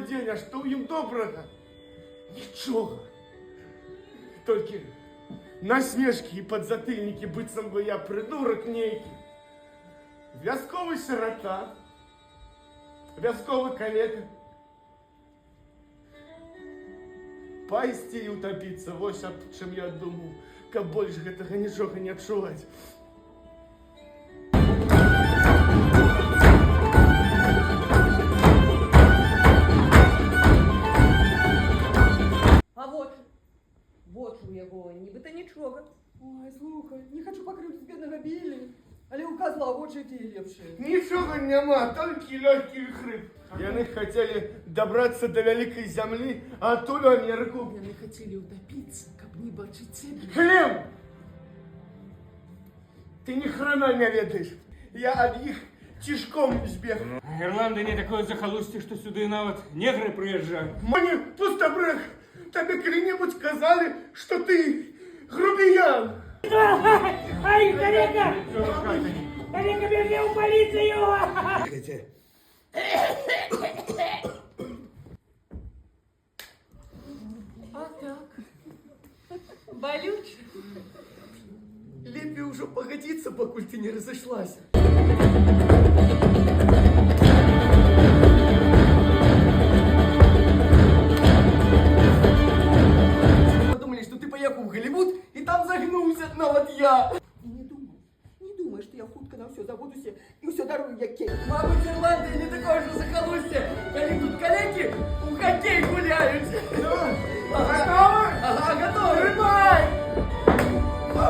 день, а што ў ім добрага? Нічога. Толькі насмешкі і падзатыльнікі, быццам бы я прыдурак нейкі. Вязковы сирота, вязковы калека. Пайсці і утапіцца, вось аб чым я думаў, каб больш гэтага нічога не адчуваць. А вочы у яго нібыта нічога. Ой, слухай, не хочу пакрыўдзіць беднага Білі, але ў казла вочы тыя лепшыя. Нічога няма, толькі лёгкі хрып. Яны хацелі дабрацца да вялікай зямлі, а адтуль у Амерыку. Яны хацелі утапіцца, каб не бачыць цябе. Глеб! Ты ні хрена не ведаеш. Я ад іх цішком збег. Ірланда не такое захалусце, што сюды нават негры прыязджаюць. Мне пустабрэк, табе калі-небудзь казалі, што ты грубіян. Ай, коллега! Коллега, бежи в полицию! А так, Балюча. лепей ўжо пагадзіцца, пакуль ты не разышлася. Подумали, что ты поехал в Голливуд и там загнулся, нават я. И не думай, что я хутка на все забудуся и все дарую я кей. Мама з Ірландії не такое же захолустье, коли тут коллеги у хоккей гуляют. Готовы? Ага, готовы. Рыбак!